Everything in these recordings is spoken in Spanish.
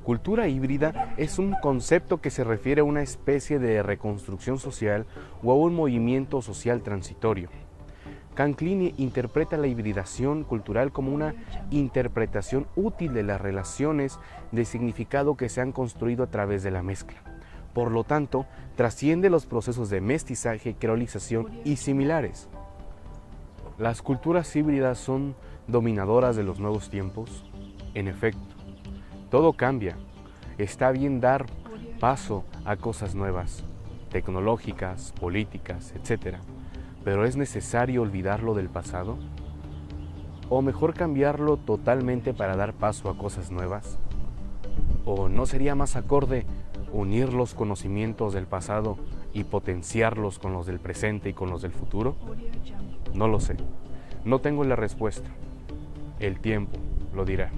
Cultura híbrida es un concepto que se refiere a una especie de reconstrucción social o a un movimiento social transitorio. Canclini interpreta la hibridación cultural como una interpretación útil de las relaciones de significado que se han construido a través de la mezcla. Por lo tanto, trasciende los procesos de mestizaje, creolización y similares. ¿Las culturas híbridas son dominadoras de los nuevos tiempos? En efecto, todo cambia. Está bien dar paso a cosas nuevas, tecnológicas, políticas, etc. ¿Pero es necesario olvidarlo del pasado? ¿O mejor cambiarlo totalmente para dar paso a cosas nuevas? ¿O no sería más acorde unir los conocimientos del pasado y potenciarlos con los del presente y con los del futuro? No lo sé. No tengo la respuesta. El tiempo lo dirá.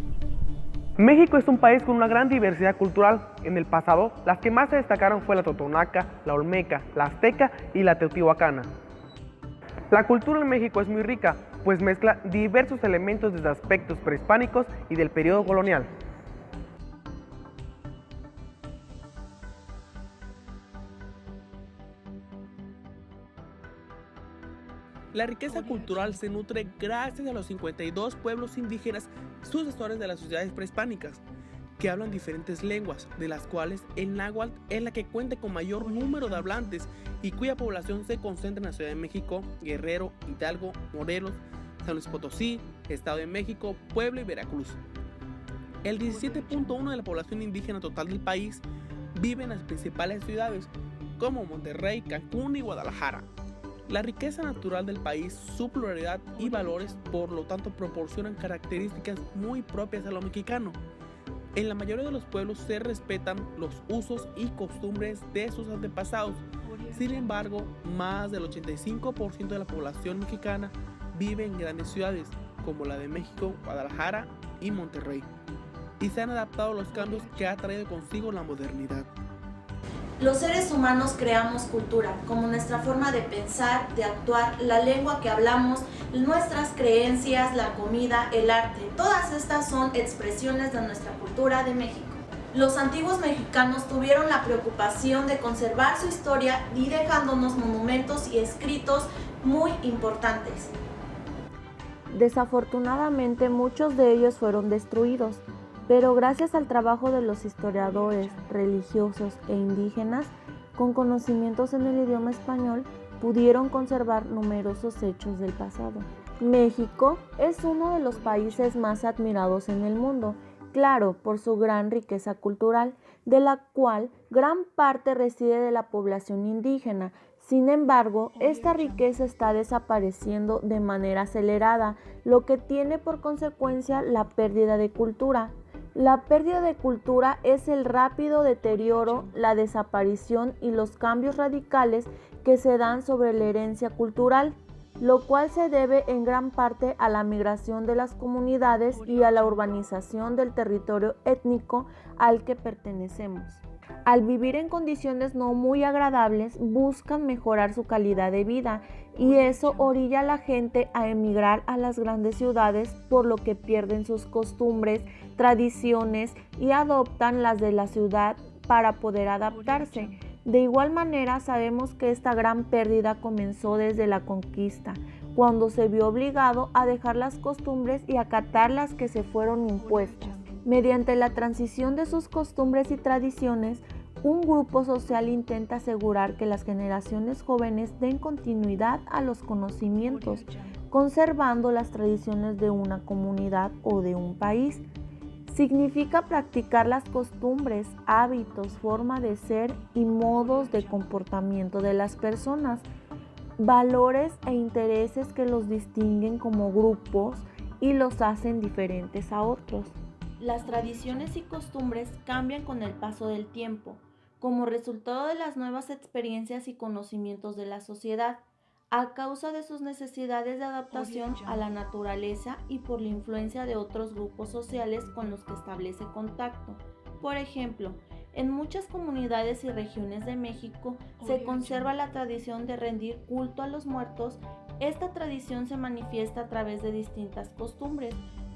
México es un país con una gran diversidad cultural. En el pasado, las que más se destacaron fue la totonaca, la olmeca, la azteca y la teotihuacana. La cultura en México es muy rica, pues mezcla diversos elementos desde aspectos prehispánicos y del periodo colonial. La riqueza cultural se nutre gracias a los 52 pueblos indígenas sucesores de las sociedades prehispánicas, que hablan diferentes lenguas, de las cuales el náhuatl es la que cuenta con mayor número de hablantes y cuya población se concentra en la Ciudad de México, Guerrero, Hidalgo, Morelos, San Luis Potosí, Estado de México, Puebla y Veracruz. El 17.1% de la población indígena total del país vive en las principales ciudades, como Monterrey, Cancún y Guadalajara. La riqueza natural del país, su pluralidad y valores, por lo tanto, proporcionan características muy propias a lo mexicano. En la mayoría de los pueblos se respetan los usos y costumbres de sus antepasados. Sin embargo, más del 85% de la población mexicana vive en grandes ciudades, como la de México, Guadalajara y Monterrey, y se han adaptado a los cambios que ha traído consigo la modernidad. Los seres humanos creamos cultura, como nuestra forma de pensar, de actuar, la lengua que hablamos, nuestras creencias, la comida, el arte. Todas estas son expresiones de nuestra cultura de México. Los antiguos mexicanos tuvieron la preocupación de conservar su historia y dejándonos monumentos y escritos muy importantes. Desafortunadamente, muchos de ellos fueron destruidos. Pero gracias al trabajo de los historiadores, religiosos e indígenas, con conocimientos en el idioma español, pudieron conservar numerosos hechos del pasado. México es uno de los países más admirados en el mundo, claro, por su gran riqueza cultural, de la cual gran parte reside de la población indígena. Sin embargo, esta riqueza está desapareciendo de manera acelerada, lo que tiene por consecuencia la pérdida de cultura. La pérdida de cultura es el rápido deterioro, la desaparición y los cambios radicales que se dan sobre la herencia cultural, lo cual se debe en gran parte a la migración de las comunidades y a la urbanización del territorio étnico al que pertenecemos. Al vivir en condiciones no muy agradables, buscan mejorar su calidad de vida y eso orilla a la gente a emigrar a las grandes ciudades, por lo que pierden sus costumbres, tradiciones y adoptan las de la ciudad para poder adaptarse. De igual manera, sabemos que esta gran pérdida comenzó desde la conquista, cuando se vio obligado a dejar las costumbres y acatar las que se fueron impuestas. Mediante la transición de sus costumbres y tradiciones, un grupo social intenta asegurar que las generaciones jóvenes den continuidad a los conocimientos, conservando las tradiciones de una comunidad o de un país. Significa practicar las costumbres, hábitos, forma de ser y modos de comportamiento de las personas, valores e intereses que los distinguen como grupos y los hacen diferentes a otros. Las tradiciones y costumbres cambian con el paso del tiempo, como resultado de las nuevas experiencias y conocimientos de la sociedad, a causa de sus necesidades de adaptación a la naturaleza y por la influencia de otros grupos sociales con los que establece contacto. Por ejemplo, en muchas comunidades y regiones de México se conserva la tradición de rendir culto a los muertos. Esta tradición se manifiesta a través de distintas costumbres,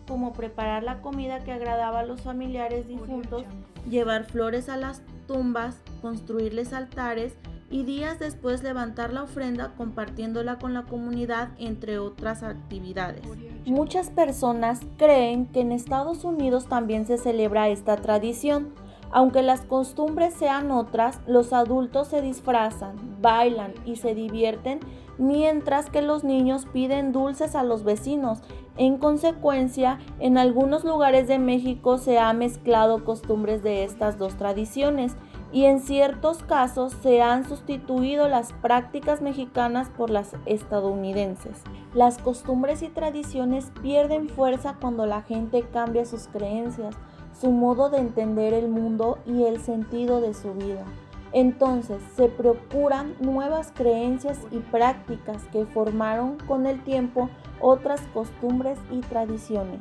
como preparar la comida que agradaba a los familiares difuntos llevar flores a las tumbas, construirles altares y días después levantar la ofrenda compartiéndola con la comunidad, entre otras actividades. Muchas personas creen que en Estados Unidos también se celebra esta tradición. Aunque las costumbres sean otras, los adultos se disfrazan, bailan y se divierten, mientras que los niños piden dulces a los vecinos. En consecuencia, en algunos lugares de México se han mezclado costumbres de estas dos tradiciones y en ciertos casos se han sustituido las prácticas mexicanas por las estadounidenses. Las costumbres y tradiciones pierden fuerza cuando la gente cambia sus creencias, su modo de entender el mundo y el sentido de su vida. Entonces se procuran nuevas creencias y prácticas que formaron con el tiempo otras costumbres y tradiciones.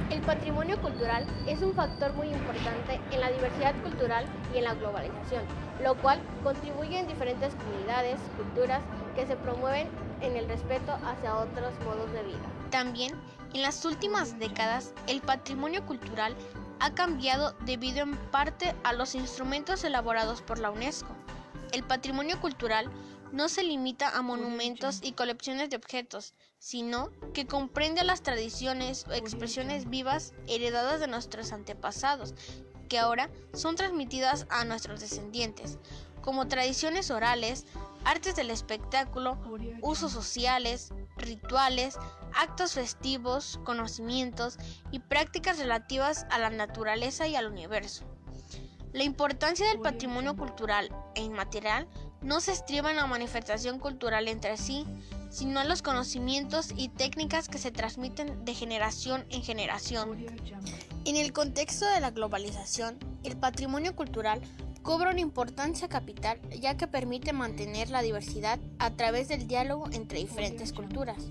El patrimonio cultural es un factor muy importante en la diversidad cultural y en la globalización, lo cual contribuye en diferentes comunidades, culturas que se promueven en el respeto hacia otros modos de vida. También, en las últimas décadas, el patrimonio cultural ha cambiado debido en parte a los instrumentos elaborados por la UNESCO. El patrimonio cultural no se limita a monumentos y colecciones de objetos, sino que comprende las tradiciones o expresiones vivas heredadas de nuestros antepasados, que ahora son transmitidas a nuestros descendientes, como tradiciones orales, artes del espectáculo, usos sociales, rituales, actos festivos, conocimientos y prácticas relativas a la naturaleza y al universo. La importancia del patrimonio cultural e inmaterial no se estriba en la manifestación cultural entre sí, sino en los conocimientos y técnicas que se transmiten de generación en generación. En el contexto de la globalización, el patrimonio cultural cobra una importancia capital, ya que permite mantener la diversidad a través del diálogo entre diferentes culturas.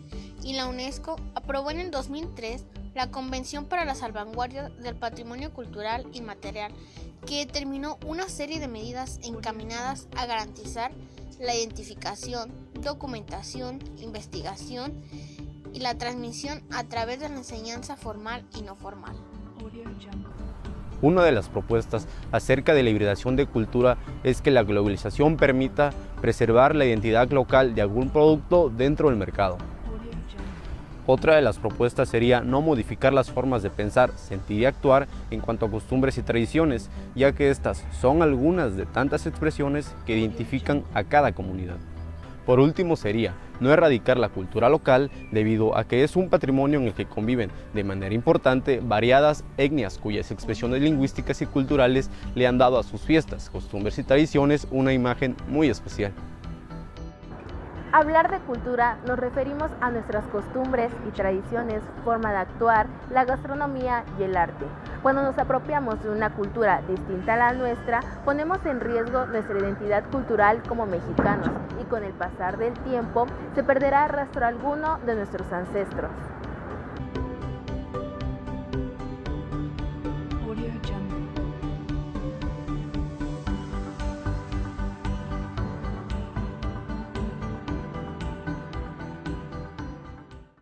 Y la UNESCO aprobó en el 2003 la Convención para la Salvaguardia del Patrimonio Cultural Inmaterial, que determinó una serie de medidas encaminadas a garantizar la identificación, documentación, investigación y la transmisión a través de la enseñanza formal y no formal. Una de las propuestas acerca de la hibridación de cultura es que la globalización permita preservar la identidad local de algún producto dentro del mercado. Otra de las propuestas sería no modificar las formas de pensar, sentir y actuar en cuanto a costumbres y tradiciones, ya que estas son algunas de tantas expresiones que identifican a cada comunidad. Por último sería no erradicar la cultura local debido a que es un patrimonio en el que conviven de manera importante variadas etnias cuyas expresiones lingüísticas y culturales le han dado a sus fiestas, costumbres y tradiciones una imagen muy especial. Hablar de cultura nos referimos a nuestras costumbres y tradiciones, forma de actuar, la gastronomía y el arte. Cuando nos apropiamos de una cultura distinta a la nuestra, ponemos en riesgo nuestra identidad cultural como mexicanos y con el pasar del tiempo se perderá rastro alguno de nuestros ancestros.